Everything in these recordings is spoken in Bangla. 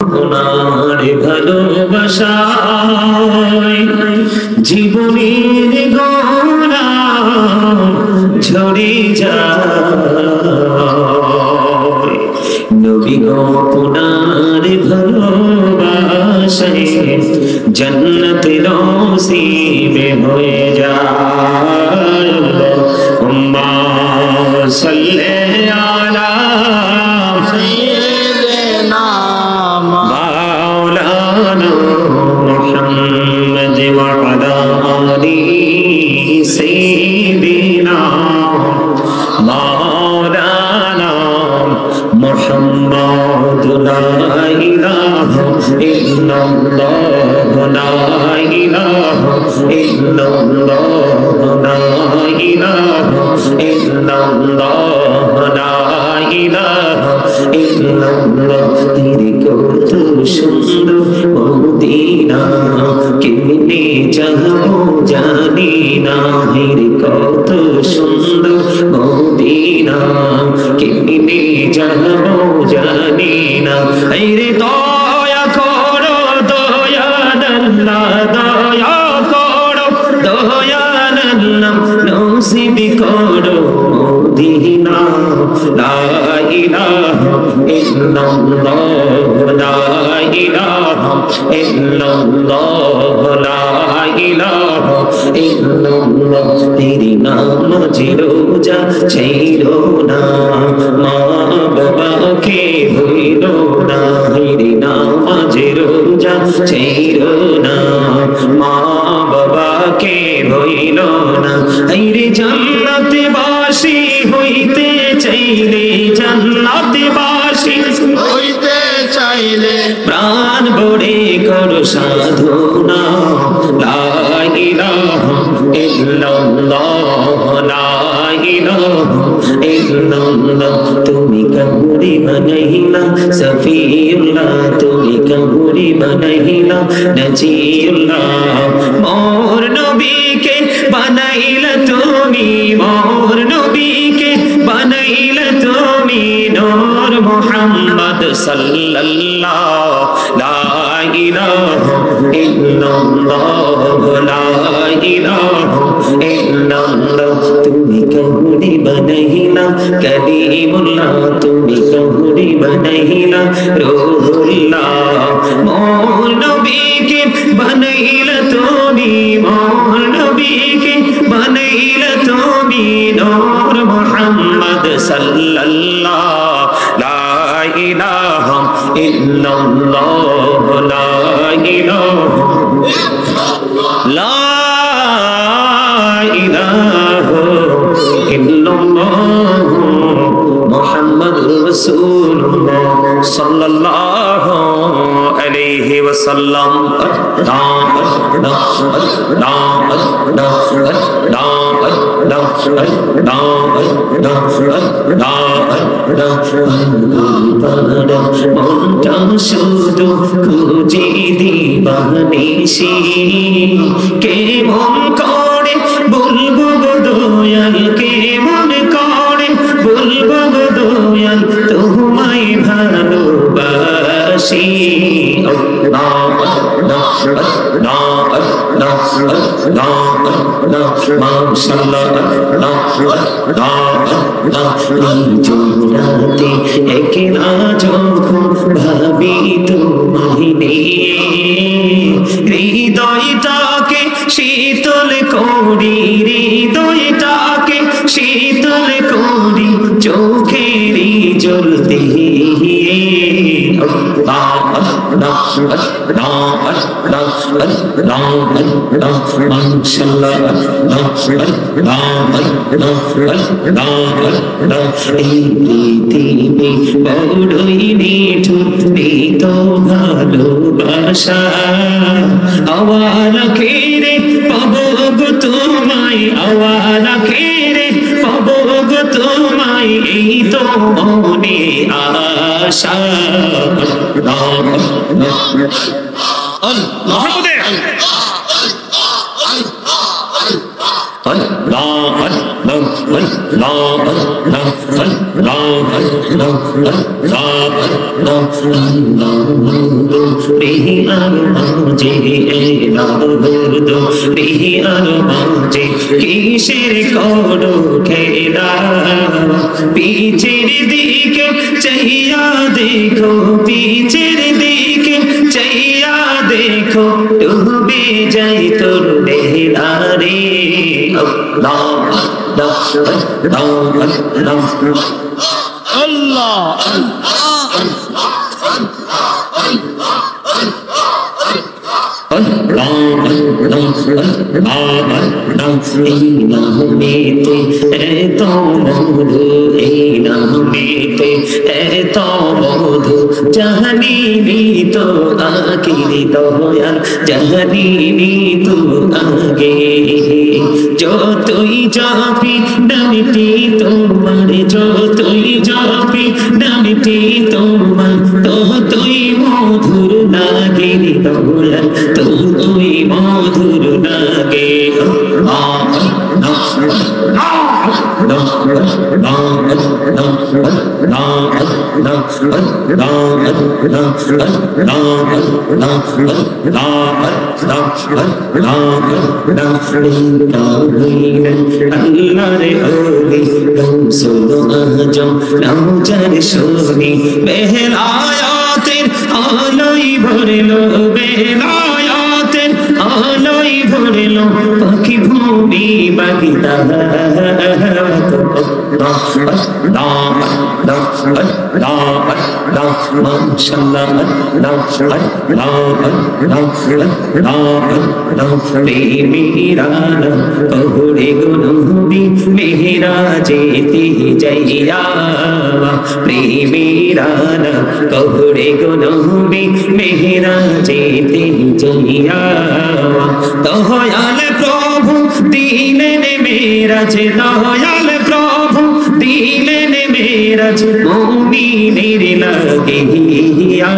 ওনার ভালোবাসায় জীবনের গহনা ঝরে যায়। নবী গো ওনার ভালোবাসায় জান্নাত নসিব হয়ে যায়। আল্লাহুম্মা সাল্লি আলা محمد وعلى آل سيدنا مولانا محمد لا إله إلا الله لا إله إلا الله لا إله إلا الله لا إله إلا الله तेरे কত সুন্দর মদিনা কেমনে যাবো জানি না হেরে কত সুন্দর মদিনা কেমনে যাবো জানি না হেরে দয়া করো দয়াল্লাহ দয়া করো দয়াল্লাহ নসিব করো মদিনা লা ইলাহা ইল্লাল্লাহ লা ইলাহা ইল্লাল্লাহ লা ইলাহা ইল্লাল্লাহ তেরি নামাজ রোজা ছাইরো না মা বাবাকে ভুলো না তেরি নামাজ রোজা ছাইরো না মা বাবাকে ভুলো না আইরে জান্নাতে বাসী হইতে চাইলে জান্নাতে বাসী হইতে চাইলে প্রাণ ভরে করো সাধনা লা ইলাহা ইল্লাল্লাহ লা ইলাহা ইল্লাল্লাহ তুমি কবরি বানাইলা সফিউল্লাহ তুমি কবরি বানাইলা নজিউল্লাহ মোর নবীকে বানাইলা তুমি মোর নবীকে বানাইলা তুমি নূর মুহাম্মদ সাল্লাল্লাহ লা ইলাহা ইল্লাল্লাহ লা ইলাহা ইল্লাল্লাহ তুমি কবরি বানাইলা কালিমুল্লাহ তুমি কবরি বানাইলা রূহুল্লাহ মোর নবীকে বানাইলা তুমি মোর নবীকে বানাইলা তুমি নূর মুহাম্মদ সাল্লাল্লাহ লা ইলাহা ইল্লাল্লাহ লা ইলাহা লা ইলাহা ইল্লাল্লাহ মুহাম্মাদুর রাসূলুল্লাহ সাল্লাল্লাহু আলাইহি ওয়াসাল্লাম মনটা শুধু খুঁজে দিবানিশি কেমন করে বলবো গো দয়াল কেমন করে বলবো গো দয়াল তোমায় ভালোবাসি জোড়াতে একলা যখন ভাবি তোমায় নিয়ে হৃদয়টাকে শীতল করি হৃদয়টাকে শীতল করি চোখেরই জল দিয়ে বড়ই নিঠুর তো ভালোবাসা আওয়ার খেরে পাবো গো তোমায় আওয়ার খেরে পাবো গো তোমায় এই তো মনে আশা Allah রিয়ার মাঝে এলাম বন্ধু রিয়ার মাঝে কিসের করো খেলা পিছের দিকে চাইয়া দেখো পিছের দিকে চাইয়া দেখো ডুবে যাই তোর বেলা রে আল্লাহ আল্লাহ জাহানি তো আকিরি দয়াল জাহানি তো আগে যতই যাবি নামটি তোমার যতই যাবি নামটি তোমার ততই মধুর লাগে দয়াল ততই মধুর লাগে বেলায়াতের আলোই ভরলো বেলায়াতের আলোই ভরলো পাখি ভূমি বাগিদা মেহরা যেতে যাইয়া প্রেমেরানা কহুরে গুনবি মেহরা যেতে যাইয়া দয়াল প্রভু দিলেন মেরাজ দয়াল প্রভু দিলেন মেরাজ মুমিনের লাগিয়া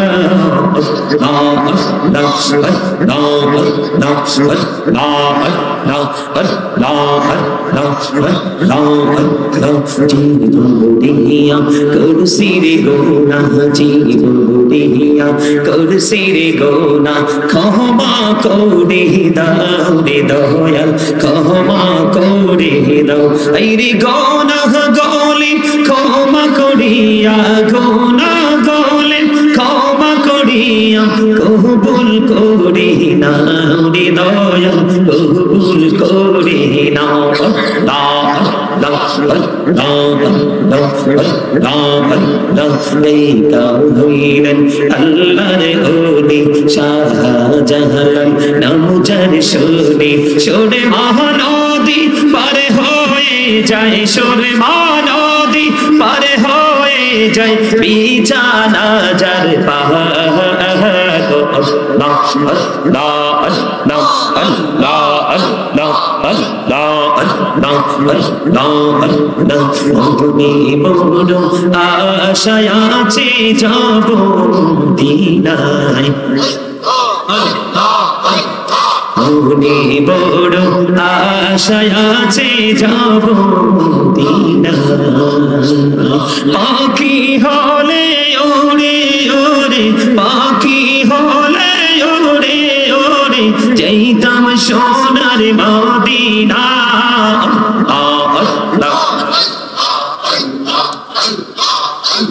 করসিরে গোনা জীবনিয়া করসিরে গোনা ক্ষমা করে দাও রে দয়াল ক্ষমা করে দাও এই রে গোনা গলে ক্ষমা করিয়া গোনা গলে ক্ষমা করিয়া কবুল করে নাও রে দয়াল কবুল করে নাও আল্লাহর ওলি শাহজাহান নামজার শুনে শুনে মহানদী পারে হয়ে যায় শুনে মহানদী পারে হয়ে যায় বিছানা যার পাহাড় আশায় আছে যাব দিনায় বড় আশায় আছে যাব দিনায় পাখি হলে ওরে ওরে পাখি হলে ওরে ওরে যাইতাম সোনার মদিনা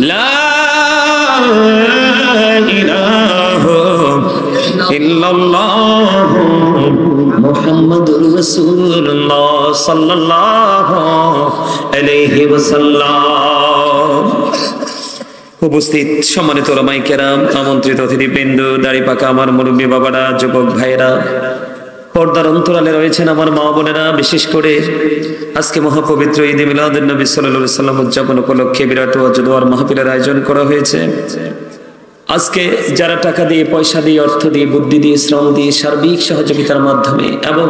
লা ইলাহা ইল্লাল্লাহ মুহাম্মাদুর রাসূলুল্লাহ সাল্লাল্লাহু আলাইহি ওয়াসাল্লাম। উপস্থিত সম্মানিত ওলামায়ে কেরাম, আমন্ত্রিত অতিথিবৃন্দ, দাড়ি পাকা আমার মুরব্বী বাবারা, যুবক ভাইরা, পর্দার অন্তরালে রয়েছেন আমার মা বোনেরা, বিশেষ করে আজকে মহাপবিত্র ঈদে মিলাদুন নবী সাল্লাল্লাহু আলাইহি ওয়াসাল্লাম উদযাপন উপলক্ষে বিরাট ওয়াজ দোয়ার মাহফিলের আয়োজন করা হয়েছে। আজকে যারা টাকা দিয়ে, পয়সা দিয়ে, অর্থ দিয়ে, বুদ্ধি দিয়ে, শ্রম দিয়ে, সার্বিক সহযোগিতার মাধ্যমে এবং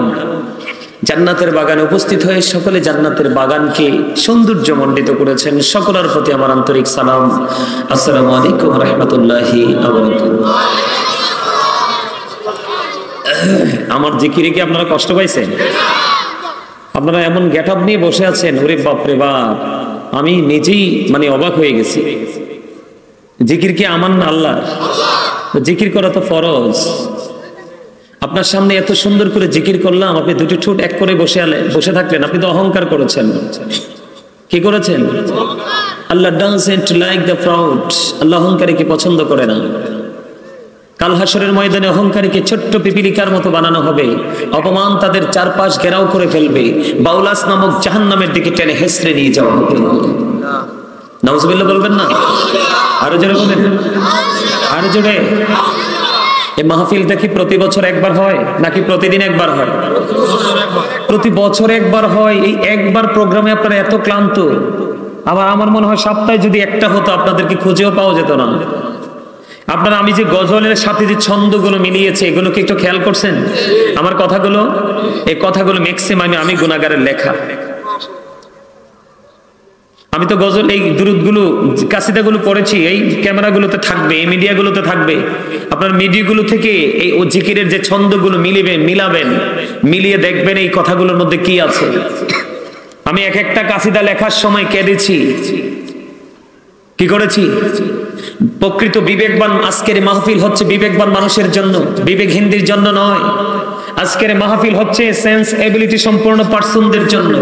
জান্নাতের বাগানে উপস্থিত হয়ে সকলে জান্নাতের বাগানকে সৌন্দর্যমণ্ডিত করেছেন, সকলের প্রতি আমার আন্তরিক সালাম। আসসালামু আলাইকুম ওয়া রাহমাতুল্লাহি ওয়া বারাকাতুহু। আমার জিকিরে কি আপনারা কষ্ট পাইছেন? আপনারা এমন গেটআপ নিয়ে বসে আছেন, ওরে বাপ রে বাপ, আমি নিজেই অবাক হয়ে গেছি। জিকির কি আমার না আল্লাহর? জিকির করা তো ফরজ। আপনার সামনে এত সুন্দর করে জিকির করলাম, আপনি দুটি ঠোঁট এক করে বসে থাকলেন, আপনি তো অহংকার করেছেন। কি করেছেন? আল্লাহ ডাজন্ট লাইক দ্য প্রাউড, আল্লাহ অহংকারীকে পছন্দ করে না। কাল হাসরের ময়দানে অহংকারীকে ছোট্ট পিপিলিকার মতো বানানো হবে, অপমান তাদের চারপাশ ঘেরাও করে ফেলবে, বাউলাস নামক জাহান্নামের দিকে টেনে হেসড়ে নিয়ে যাওয়া হবে। নাউজুবিল্লাহ বলবেন না? আরো জোরে বলেন, আরো জোরে। এই মাহফিলটা কি প্রতি বছর একবার হয় নাকি প্রতিদিন একবার হয়? প্রতি বছর একবার হয়। এই একবার প্রোগ্রামে আপনারা এত ক্লান্ত। আমার মনে হয় সপ্তাহে যদি একটা হতো আপনাদেরকে খুঁজেও পাওয়া যেত না। আপনারা আমি যে গজলের সাথে যে ছন্দগুলো মিলিয়েছে এগুলো কি একটু খেয়াল করছেন? আমার কথাগুলো, এই কথাগুলো ম্যাক্সিমাম আমি গুনাহগারের লেখা। আমি তো গজল এই দুরুদগুলো কাসিদাগুলো পড়েছি, এই ক্যামেরাগুলোতে থাকবে, এই মিডিয়াগুলোতে থাকবে। আপনার মিডিয়াগুলো থেকে এই ও জিকিরের যে ছন্দগুলো মিলাবেন, মিলিয়ে দেখবেন এই কথাগুলোর মধ্যে কি আছে। আমি এক একটা কাসিদা লেখার সময় কেঁদেছি। কি করেছি? প্রকৃত বিবেকবান, আজকের মাহফিল হচ্ছে বিবেকবান মানুষের জন্য, বিবেকহীনদের জন্য নয়। আজকের মাহফিল হচ্ছে সেন্স এবিলিটি সম্পূর্ণ পার্সনদের জন্য,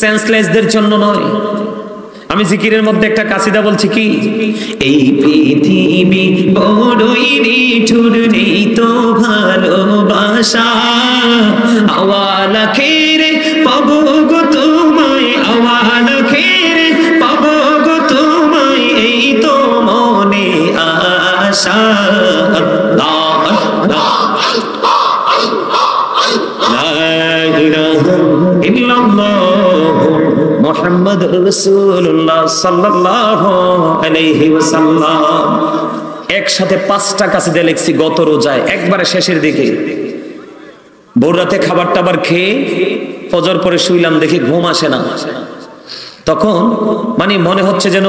সেন্সলেসদের জন্য নয়। আমি জিকিরের মধ্যে একটা কাসিদা বলছি কি, এই পৃথিবী বড়ই নিঠুর, নেই তো ভালোবাসা, আওয়াল আখেরে পাবো গো তোমায়, আওয়াল আখেরে পাবো গো তোমায়, এই তো মনে আশা। মুহাম্মাদুর রাসূলুল্লাহ সাল্লাল্লাহু আলাইহি ওয়াসাল্লাম। একসাথে 5টা কাসিদা লিখছি গত রোজায়, একবারে শেষের দিকে। ভোর রাতে খাবার টাবার খেয়ে ফজর পরে শুইলাম, দেখি ঘুম আসে না। তখন মানে মনে হচ্ছে যেন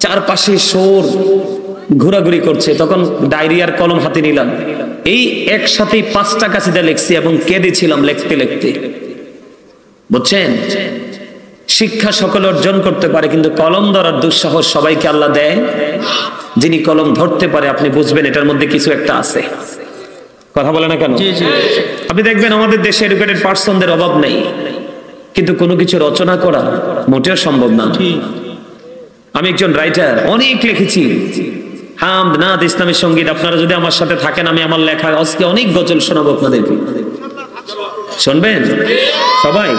চারপাশে শোর ঘোরাঘুরি করছে। তখন ডায়েরি আর কলম হাতে নিলাম, এই একসাথে 5টা কাসিদা লিখছি এবং কেঁদেছিলাম লিখতে লিখতে। বুঝছেন? শিক্ষা সকলে অর্জন করতে পারে, কিন্তু কলম ধরার দুঃসাহস সবাইকে আল্লাহ দেয়। যিনি কলম ধরতে পারে আপনি বুঝবেন এটার মধ্যে কিছু একটা আছে। কথা বলে না কেন? আপনি দেখবেন আমাদের দেশে এডুকেটেড পার্সনদের অভাব নেই, কিন্তু কোনো কিছু রচনা করা মোটেও সম্ভব না। আমি একজন রাইটার, অনেক লিখেছি হামদ, নাত, ইসলামী সঙ্গীত। আপনারা যদি আমার সাথে থাকেন, আমি আমার লেখা আজকে অনেক গজল শোনাবো আপনাদেরকে। শুনবেন সবাই?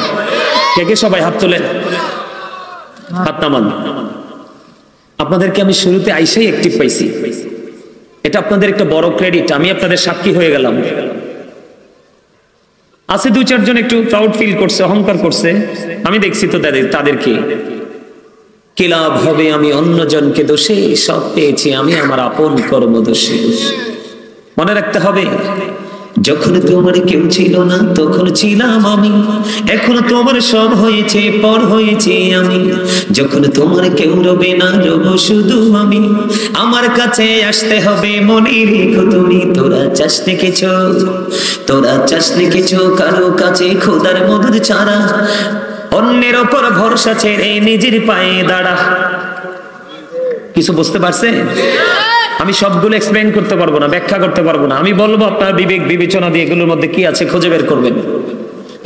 কে কে সবাই হাত তোলেন, হাত নামান। আপনাদেরকে আমি শুরুতে আইসাই অ্যাক্টিভ পাইছি, এটা আপনাদের একটা বড় ক্রেডিট। আমি আপনাদের সাক্ষী হয়ে গেলাম। আছে 2-4 জন একটু প্রাউড ফিল করছে, অহংকার করছে, আমি দেখছি তো তাদেরকে। কি লাভ হবে আমি অন্যজনকে দোষে, সব পেয়েছি আমি আমার আপন কর্ম দোষে। মনে রাখতে হবে, যখন তোমার কেউ ছিল না তখন ছিলাম আমি, এখন তোমার সব হয়েছে, পর হয়েছে আমি। যখন তোমার কেউ রবে না, রব শুধু আমি। আমার কাছে আসতে হবে, মনে রেখো তুমি। তোরা চাসনি কিছু, তোরা চাসনি কিছু কারো কাছে খোদার মধুর ছাড়া, অন্যের ওপর ভরসা ছেড়ে নিজের পায়ে দাঁড়া। কিছু বুঝতে পারছে? আমি সবগুলো এক্সপ্লেইন করতে পারবো না, ব্যাখ্যা করতে পারবো না। আমি বলবো, আপনার বিবেক বিবেচনা দিয়ে এগুলোর মধ্যে কি আছে খুঁজে বের করবেন।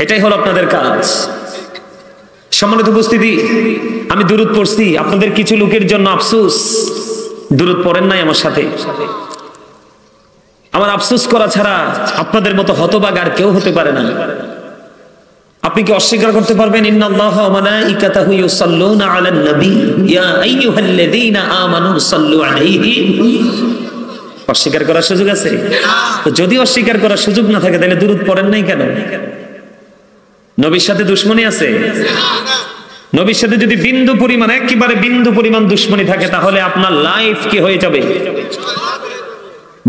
এটাই হলো আপনাদের কাজ। সম্মানিত উপস্থিতি, আমি দুরূদ পড়ছি। আপনাদের কিছু লোকের জন্য আফসোস, দুরূদ পড়েন নাই আমার সাথে। আমার আফসোস করা ছাড়া আপনাদের মতো হতভাগা আর কেউ হতে পারে না। আপনি কি অস্বীকার করতে পারবেন? ইন্নাল্লাহা ওয়া মালাইকাতাহু ইউসাল্লুনা আলান নবী ইয়া আইয়ুহাল্লাযীনা আমানু সাল্লু আলাইহি। অস্বীকার করার সুযোগ আছে? তো যদি অস্বীকার করার সুযোগ না থাকে তাহলে দুরূদ পড়েন নাই কেন? নবীর সাথে দুশমনী আছে? নবীর সাথে যদি বিন্দু পরিমাণ, একেবারে বিন্দু পরিমাণ দুশমনী থাকে, তাহলে আপনার লাইফ কি হয়ে যাবে?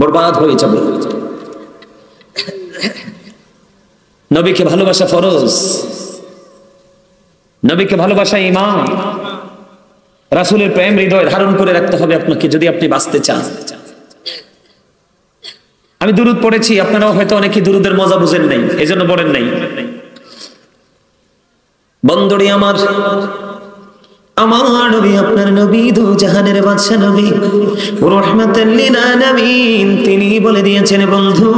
বরবাদ হয়ে যাবে। নবীকে ভালোবাসা ফরজ, নবীকে ভালোবাসা ঈমান। রাসূলের প্রেম হৃদয়ে ধারণ করে রাখতে হবে আপনাকে, যদি আপনি বাঁচতে চান। আমি দুরূদ পড়েছি, আপনারাও হয়তো অনেকে দুরূদের মজা বুঝেন নাই, এজন্য পড়েন নাই। বন্ধুরে আমার, আমার নবী, আপনার নবী, দু জাহানের বাদশা নবী, রাহমাতাল লিল আলামিন, তিনি বলে দিয়েছেন, বন্ধু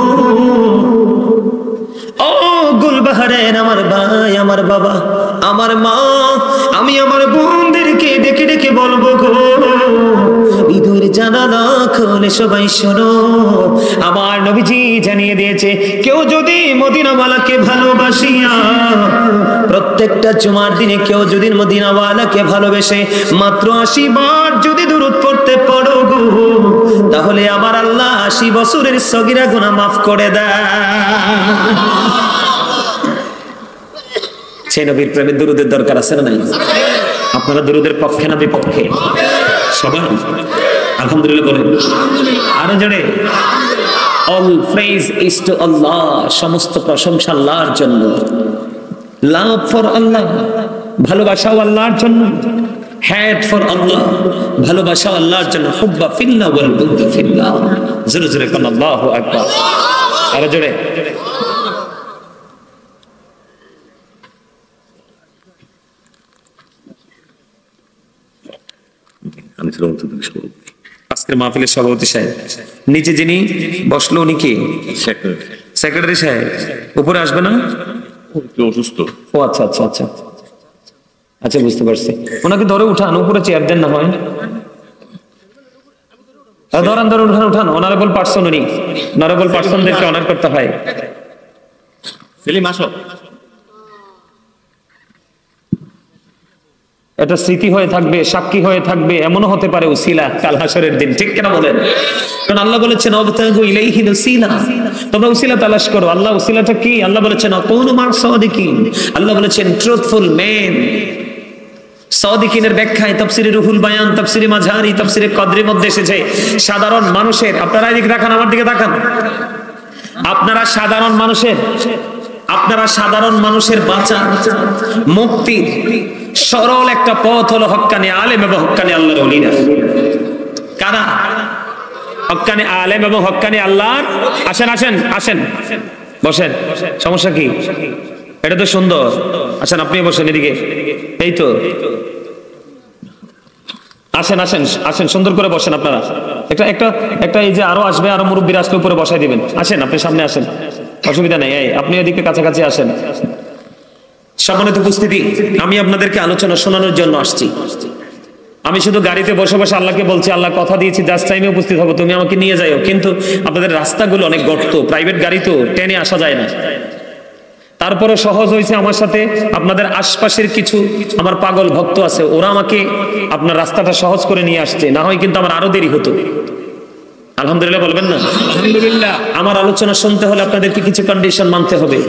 ও গুলবাহারের আমার ভাই, আমার বাবা, আমার মা, আমি আমার বোনদেরকে ডেকে ডেকে বলবো গো, ঈদের জানালা খুলে সবাই শোনো, আমার নবীজি জানিয়ে দিয়েছে, কেউ যদি মদিনাওয়ালাকে ভালোবাসিয়া প্রত্যেকটা জুমার দিনে কেউ যদি মদিনাওয়ালাকে ভালোবেসে মাত্র 80 বার যদি দুরূদ পড়তে পারো গো, তাহলে আমার আল্লাহ 80 বছরের সগীরা গুনাহ মাফ করে দেয়। সেই নবীর প্রেমে দুরূদের দরকার আছে না নাই? আপনারা দুরূদের পক্ষে না বিপক্ষে? সবাই আলহামদুলিল্লাহ বলেন, আরো জোরে। অল প্রেজ ইজ টু আল্লাহ, সমস্ত প্রশংসা আল্লাহর জন্য। লাভ ফর আল্লাহ, ভালোবাসাও আল্লাহর জন্য। হ্যাট ফর আল্লাহ, ভালোবাসাও আল্লাহর জন্য। হুব্বা ফিল্লাহ ওয়াল বুগদু ফিল্লাহ। জোরে জোরে কোন আল্লাহু আকবার, আরো জোরে। আজকের মাহফিলের সভাপতি সাহেব, নিচে যিনি বসলো উনি কি? সেক্রেটারি সাহেব। উপরে আসবে না? অসুস্থ। ও আচ্ছা আচ্ছা আচ্ছা আচ্ছা, বুঝতে পারছি। ওনাকে ধরে উঠান, উপরে চেয়ার দেন না হয়। ধরান ধরে উঠান উঠান। অনারেবল পার্সন উনি, অনারেবল পার্সনদেরকে অনার করতে হয়। সেলিম আসো। এটা স্মৃতি হয়ে থাকবে, সাক্ষী হয়ে থাকবে, এমনও হতে পারে উসিলা কাল হাসরের দিন। ঠিক কিনা বলেন? কারণ আল্লাহ বলেছেন অবতাগু ইলাইহিল উসিলা, তোমরা উসিলা তালাশ করো। আল্লাহ উসিলাটা কি? আল্লাহ বলেছেন আকুনু মা সাদিকিন, আল্লাহ বলেছেন ট্রুথফুল মেন। সাদিকিনের ব্যাখ্যায় তাফসিরে রুহুল বায়ান, তাফসিরে মাঝারি, তাফসিরে কদরের মধ্যে এসেছে সাধারণ মানুষের, আপনারা এদিকে তাকান, আমার দিকে তাকান, আপনারা সাধারণ মানুষের বাঁচা, মুক্তির সরল একটা পথ হলো হক্কানি আলেম এবং হক্কানি আল্লাহর ওলিরা। কারা? হক্কানি আলেম এবং হক্কানি আল্লাহর। আসেন আসেন আসেন, বসেন। সমস্যা কি? এটা তো সুন্দর। আসেন, আপনি বসেন এদিকে। এই তো, আসেন আসেন আসেন, সুন্দর করে বসেন আপনারা। একটা একটা একটা এই যে আরো আসবে, আরো মুরব্বীরা আসলে উপরে বসাই দিবেন। আসেন, আপনি সামনে আসেন, অসুবিধা নেই। এই আপনি এদিকে কাছাকাছি আসেন। সম্মানিত উপস্থিতি, আমি আপনাদেরকে আলোচনা শোনানোর জন্য আসছি। আমি শুধু গাড়িতে বসে বসে আল্লাহকে বলছি, আল্লাহ কথা দিয়েছি জাস্ট টাইমে উপস্থিত হবো, তুমি আমাকে নিয়ে যাও। কিন্তু আপনাদের রাস্তাগুলো অনেক গর্ত, প্রাইভেট গাড়ি তো ট্রেনে আসা যায় না। তারপরে সহজ হয়েছে আমার সাথে আপনাদের আশপাশের কিছু আমার পাগল ভক্ত আছে, ওরা আমাকে আপনার রাস্তাটা সহজ করে নিয়ে আসছে, না হয় কিন্তু আমার আরো দেরি হতো। আলহামদুলিল্লাহ বলবেন না? আলহামদুলিল্লাহ। আমার আলোচনা শুনতে হলে আপনাদেরকে কিছু কন্ডিশন মানতে হবে।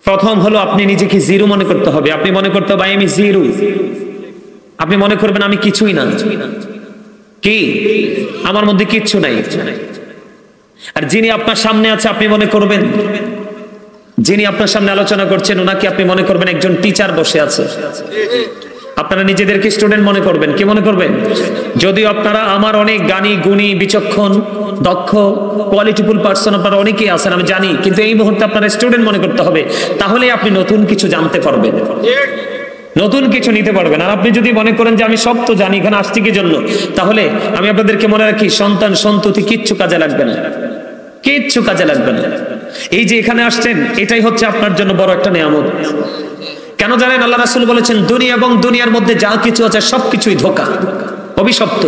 প্রথম হলো আপনি নিজেকে জিরো মনে করতে হবে। আপনি মনে করতে হবে আমি জিরো। আপনি মনে করবেন আমি কিছুই না। কি? আমার মধ্যে কিচ্ছু নাই। আর যিনি আপনার সামনে আছে আপনি মনে করবেন, যিনি আপনার সামনে আলোচনা করছেন ওনাকে আপনি মনে করবেন একজন টিচার বসে আছে। আপনারা নিজেদেরকে স্টুডেন্ট মনে করবেন। কি মনে করবেন? যদিও আপনারা আমার অনেক জ্ঞানী, গুণী, বিচক্ষণ, দক্ষ, কোয়ালিটিফুল পার্সন আপনারা অনেকেই আছেন আমি জানি, কিন্তু এই মুহূর্তে আপনারা স্টুডেন্ট মনে করতে হবে। তাহলে আপনি নতুন কিছু জানতে পারবেন, নতুন কিছু নিতে পারবেন। আর আপনি যদি মনে করেন যে আমি সব তো জানি, এখানে আসছি কি জন্য, তাহলে আমি আপনাদেরকে মনে রাখি, সন্তান সন্ততি কিচ্ছু কাজে লাগবে না, কিচ্ছু কাজে লাগবে না। এই যে এখানে আসছেন, এটাই হচ্ছে আপনার জন্য বড় একটা নিয়ামত। কেন জানেন? আল্লাহ রাসূল বলেছেন দুনিয়া এবং দুনিয়ার মধ্যে যা কিছু আছে সবকিছুই ধোঁকা, অভিশপ্ত।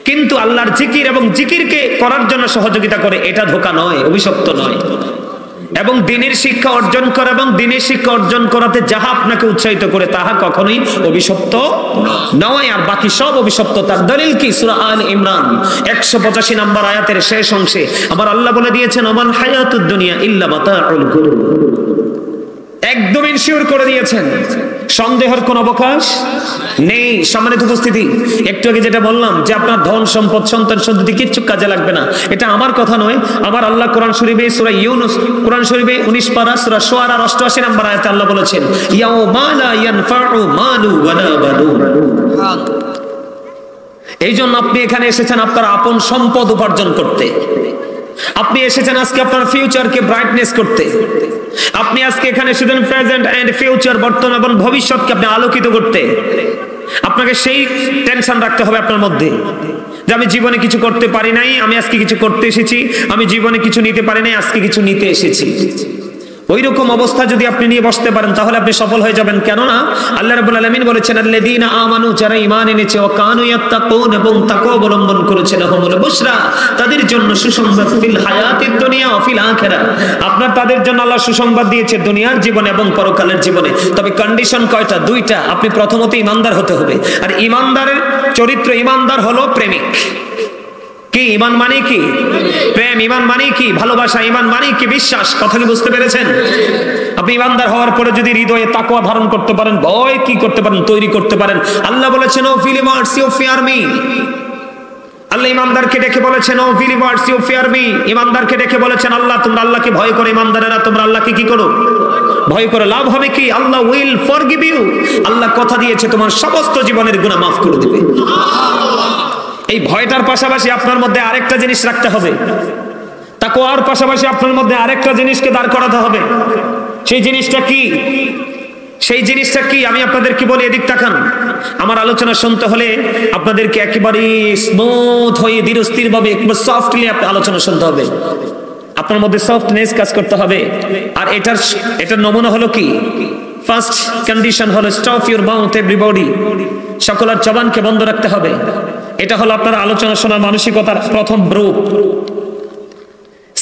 কিন্তু আল্লাহর জিকির এবং জিকিরকে করার জন্য সহযোগিতা করে, এটা ধোঁকা নয়, অভিশপ্ত নয়। এবং দ্বীনের শিক্ষা অর্জন করা এবং দ্বীনের শিক্ষা অর্জন করাতে যাহা আপনাকে উৎসাহিত করে তাহা কখনোই অভিশপ্ত নয়। আর বাকি সব অভিশপ্ত। তার দলিল কি? সূরা আল ইমরান 185 নম্বর আয়াতের শেষ অংশে আমার আল্লাহ বলে দিয়েছেন ওমাল হায়াতুদ দুনিয়া ইল্লা মাতাউল গুরুর। একদম ইনশিওর করে দিয়েছেন, সন্দেহের কোন অবকাশ নেই। সম্মানিত উপস্থিতি, একটু আগে যেটা বললাম যে আপনার ধন সম্পদ, সন্তান সন্ততি কিচ্ছু কাজে লাগবে না, এটা আমার কথা নয়। আমার আল্লাহ কোরআন শরীফে সূরা ইউনূস, কোরআন শরীফে 19 পারা সূরা শুআরা 88 নম্বর আয়াতে আল্লাহ বলেছেন ইয়াউমা লা ইয়ানফাউ মালু ওয়ালা বানুন। এই জন্য আপনি এখানে এসেছেন আপনার আপন সম্পদ উপার্জন করতে। আপনি এসেছেন আজকে আপনার ফিউচারকে ব্রাইটনেস করতে। আপনি আজকে এখানে শুধু প্রেজেন্ট এন্ড ফিউচার, বর্তমান এবং ভবিষ্যৎকে আপনি আলোকিত করতে, আপনাকে সেই টেনশন রাখতে হবে আপনার মধ্যে যে আমি জীবনে কিছু করতে পারি নাই, আমি আজকে কিছু করতে এসেছি, আমি জীবনে কিছু নিতে পারি নাই, আজকে কিছু নিতে এসেছি। ওই রকম অবস্থা যদি আপনি নিয়ে বসতে পারেন তাহলে আপনি সফল হয়ে যাবেন। কেননা আল্লাহ রাব্বুল আলামিন বলেছেন, আল্লাযীনা আমানু, যারা ঈমান এনেছে, ওয়া কানু ইয়াত্তাকুন, এবং তাকওয়া অবলম্বন করেছে, লাহুমুল বুশরা, তাদের জন্য সুসংবাদ, ফিল হায়াতিদ দুনিয়া ওয়া ফিল আখিরাহ, আপনার তাদের জন্য আল্লাহ সুসংবাদ দিয়েছে দুনিয়ার জীবনে এবং পরকালের জীবনে। তবে কন্ডিশন কয়টা? দুইটা। আপনি প্রথমত ঈমানদার হতে হবে, আর ঈমানদারের চরিত্র, ঈমানদার হলো প্রেমিক। কি ঈমান মানে কি? প্রেম। ঈমান মানে কি? ভালোবাসা। ঈমান মানে কি? বিশ্বাস। কথা কি বুঝতে পেরেছেন? আপনি ঈমানদার হওয়ার পরে যদি হৃদয়ে তাকওয়া ধারণ করতে পারেন, ভয় কি করতে পারেন, তৈরি করতে পারেন। আল্লাহ বলেছেন, O believers you fear me. আল্লাহ ঈমানদারকে ডেকে বলেছেন, O believers you fear me. ঈমানদারকে ডেকে বলেছেন, আল্লাহ তোমরা আল্লাহকে ভয় করো। ঈমানদারেরা তোমরা আল্লাহকে কি করো? ভয় করো। লাভ হবে কি? আল্লাহ উইল ফরগিভ ইউ। আল্লাহ কথা দিয়েছে তোমার সমস্ত জীবনের গুনাহ মাফ করে দিবে। এই ভয়টার পাশাপাশি আপনার মধ্যে আরেকটা জিনিস রাখতে হবে, তাকওয়ার পাশাপাশি আপনার মধ্যে আরেকটা জিনিসকে দাঁড় করাতে হবে। সেই জিনিসটা কি? সেই জিনিসটা কি? আমি আপনাদেরকে বলি, এদিক তাকান। আমার আলোচনা শুনতে হলে আপনাদেরকে একেবারে স্মুথ হয়ে ধীরস্থির ভাবে, একবার সফটলি আলোচনা শুনতে হবে। আপনার মধ্যে সফটনেস কাজ করতে হবে। আর এটার নমুনা হলো কি? ফার্স্ট কন্ডিশন হলো স্টপ ইউর মাউথ এভরিবডি, সকলের জবানকে বন্ধ রাখতে হবে। এটা হলো আপনার আলোচনা শোনার মানসিকতার প্রথম রূপ।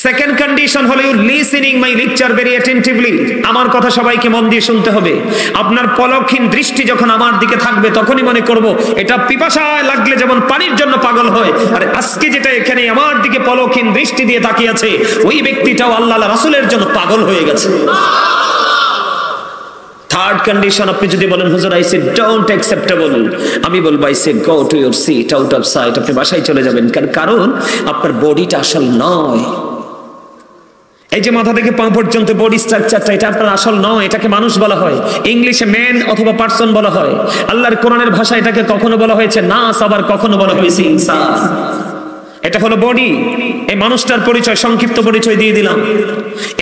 সেকেন্ড কন্ডিশন হলো you listening my lecture very attentively, আমার কথা সবাইকে মন দিয়ে শুনতে হবে। আপনার পলকহীন দৃষ্টি যখন আমার দিকে থাকবে তখনই মনে করব এটা পিপাসায় লাগলে যেমন পানির জন্য পাগল হয়, আর আজকে যেটা এখানে আমার দিকে পলকহীন দৃষ্টি দিয়ে তাকিয়ে আছে, ওই ব্যক্তিটাও আল্লাহ রাসূলের জন্য পাগল হয়ে গেছে। থার্ড কন্ডিশন, আপনি যদি বলেন হুজুর আই সে ডোন্ট অ্যাকসেপ্টেবল, আমি বলবো I say go to your seat out of sight, আপনি বাসায় চলে যাবেন। কারণ আপনার বডিটা আসল নয়। এই যে মাথা থেকে পা পর্যন্ত বডি স্ট্রাকচারটা, এটা আপনার আসল নয়। এটাকে মানুষ বলা হয়, ইংলিশে ম্যান অথবা পারসন বলা হয়। আল্লাহর কোরআনের ভাষায় এটাকে কখনো বলা হয়েছে নাস, আবার কখনো বলা হয়েছে ইনসান। এটা হলো বডি। এই মানুষটার পরিচয়, সংক্ষিপ্ত পরিচয় দিয়ে দিলাম।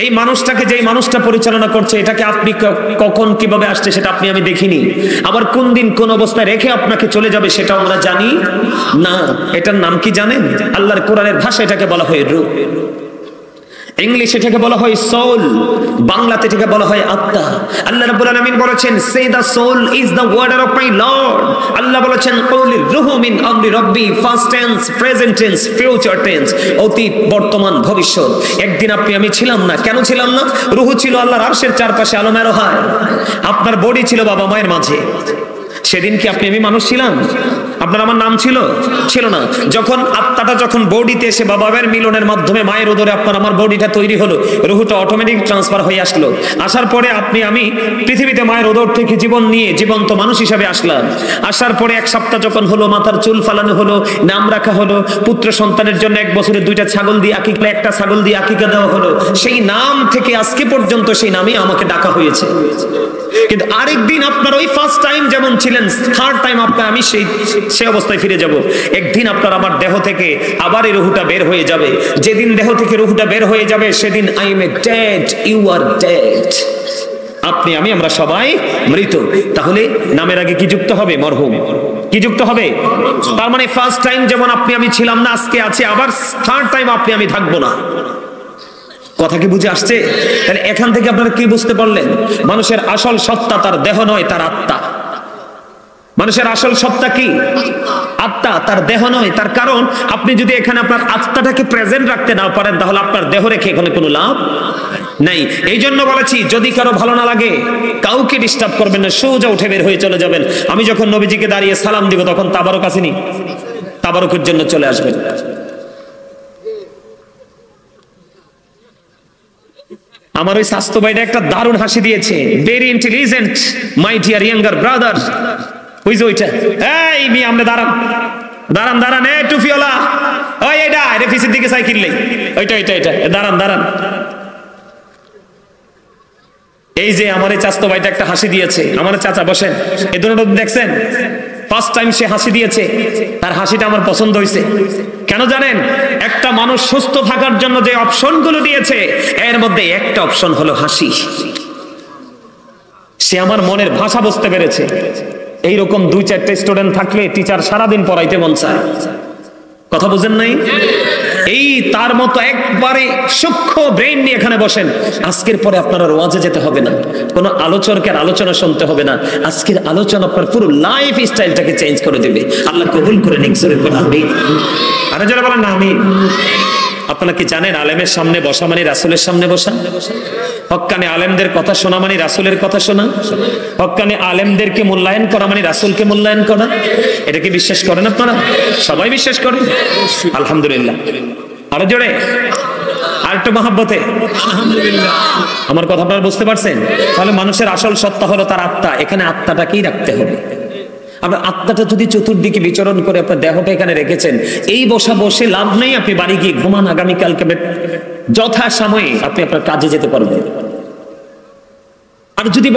এই মানুষটাকে, যেই মানুষটা পরিচালনা করছে, এটাকে আপনি কখন কিভাবে আসছে সেটা আপনি আমি দেখিনি। আবার কোন দিন কোন অবস্থায় রেখে আপনাকে চলে যাবে সেটা আমরা জানি না। এটার নাম কি জানেন? আল্লাহর কোরআনের ভাষা এটাকে বলা হয় রূহ। ইংলিশে এটাকে বলা হয় সোল, বাংলাতে এটাকে বলা হয় আত্মা। আল্লাহ রাব্বুল আলামিন বলেছেন, say the soul is the order of my lord. আল্লাহ বলেছেন, কউলি রূহু মিন আমরি রাব্বি, first tense, present tense, future tense, অতীত, বর্তমান, ভবিষ্যৎ। একদিন আপনি আমি ছিলাম না। কেন ছিলাম না? রূহ ছিল আল্লাহর আরশের চারপাশে আলোমেরো হয়, আপনার বডি ছিল বাবা মায়ের মাঝে। সেদিন কি আপনি আমি মানুষ ছিলাম? আপনার আমার নাম ছিল? ছিল না। যখন আত্মাটা যখন বডিতে এসে বাবা মায়ের মিলনের মাধ্যমে মায়ের উদরে আপনার আমার বডিটা তৈরি হলো, রুহটা অটোমেটিক ট্রান্সফার হয়ে আসলো। আসার পরে আপনি আমি পৃথিবীতে মায়ের উদর থেকে জীবন নিয়ে জীবন্ত মানুষ হিসাবে আসলাম। আসার পরে এক সপ্তাহ যখন হলো, মাথার চুল ফালানো হলো, নাম রাখা হলো, পুত্র সন্তানের জন্য 1 বছরে 2টা ছাগল দিয়ে আকিকা, 1টা ছাগল দিয়ে আকিকা দেওয়া হলো। সেই নাম থেকে আজকে পর্যন্ত সেই নামে আমাকে ডাকা হয়েছে। কিন্তু আরেকদিন আপনার ওই ফার্স্ট টাইম যেমন ছিলেন, থার্ড টাইম আপনার আমি সেই অবস্থায় ফিরে যাব। একদিন আপনার আমার দেহ থেকে আবার এই রুহটা বের হয়ে যাবে। যেদিন দেহ থেকে রুহটা বের হয়ে যাবে সেদিন I am dead, you are dead. আপনি আমি আমরা সবাই মৃত। তাহলে নামের আগে কি যুক্ত হবে? মরহুম। কি যুক্ত হবে? তার মানে ফার্স্ট টাইম যেমন আপনি আমি ছিলাম না, আজকে আছে, আবার থার্ড টাইম আপনি আমি থাকবো না। কথা কি বুঝে আসছে? তাহলে এখান থেকে আপনারা কি বুঝতে পারলেন? মানুষের আসল সত্তা তার দেহ নয়, তার আত্মা। মানুষের আসল সত্তা কি? আত্মা, তার দেহ নয়। তার কারণ আপনি যদি এখানে আপনার আত্মাটাকে প্রেজেন্ট রাখতে না পারেন তাহলে আপনার দেহ রেখে এখানে কোনো লাভ নাই। এই জন্য বলেছি, যদি কারো ভালো না লাগে কাউকে ডিস্টার্ব করবেন না, সোজা উঠে বের হয়ে চলে যাবেন। আমি যখন নবীজিকে দাঁড়িয়ে সালাম দিব তখন তাবারক আসেনি, তাবারকের জন্য চলে আসবেন। আমার ওই স্বাস্থ্য ভাইটা একটা দারুণ হাসি দিয়েছে, very intelligent my dear younger brother. ওই যে ওইটা, এই মেয়ে আমরা দাঁড়ান দাঁড়ান দাঁড়ান, এ টুফিওয়ালা, ওই এটা এটা পিছের দিকে সাইকেল নেই, ওইটা ওইটা এটা দাঁড়ান দাঁড়ান। এই যে আমার এই চাচতো ভাইটা একটা হাসি দিয়েছে। আমার চাচা বসেন, এই দুটো দেখছেন? ফার্স্ট টাইম সে হাসি দিয়েছে, তার হাসিটা আমার পছন্দ হয়েছে। কেন জানেন? একটা মানুষ সুস্থ থাকার জন্য যে অপশনগুলো দিয়েছে এর মধ্যে একটা অপশন হলো হাসি। সে আমার মনের ভাষা বুঝতে পেরেছে। এইরকম 2-4টা স্টুডেন্ট থাকলে টিচার সারাদিন পড়াইতে মন চায়। কথা বুঝেন নাই? এই তার মতো একবারে সূক্ষ্ম ব্রেন নিয়ে এখানে বসেন। আজকের পরে আপনার ওয়াজে যেতে হবে না, কোনো আলোচকের আলোচনা শুনতে হবে না। আজকের আলোচনা আপনার পুরো লাইফ স্টাইলটাকে চেঞ্জ করে দেবে। আল্লাহ কবুল করে নিক। জোরে বলেন আমিন। আরে যারা বলেন না আমিন। আপনারা কি জানেন আলেমের সামনে বসা মানে রাসূলের সামনে বসা? হক্কানি আলেমদের কথা শোনা মানে রাসূলের কথা শোনা। হক্কানি আলেমদেরকে মূল্যায়ন করা মানে রাসূলকে মূল্যায়ন করা। এটা কি বিশ্বাস করেন আপনারা? সবাই বিশ্বাস করেন? আলহামদুলিল্লাহ। আরো জোরে, আরেকটু মহব্বতে আলহামদুলিল্লাহ। আমার কথা আপনারা বুঝতে পারছেন? তাহলে মানুষের আসল সত্তা হলো তার আত্মা। এখানে আত্মাটাকেই রাখতে হবে। আপনার আত্মাটা যদি চতুর্দিকে বিচরণ করে আপনার দেহটা এখানে রেখেছেন, এই বসে লাভ নেই। আপনি বাড়ি গিয়ে ঘুমান, আগামীকালকে যথা সময়ে আপনি আপনার কাজে যেতে পারবেন। আর যদি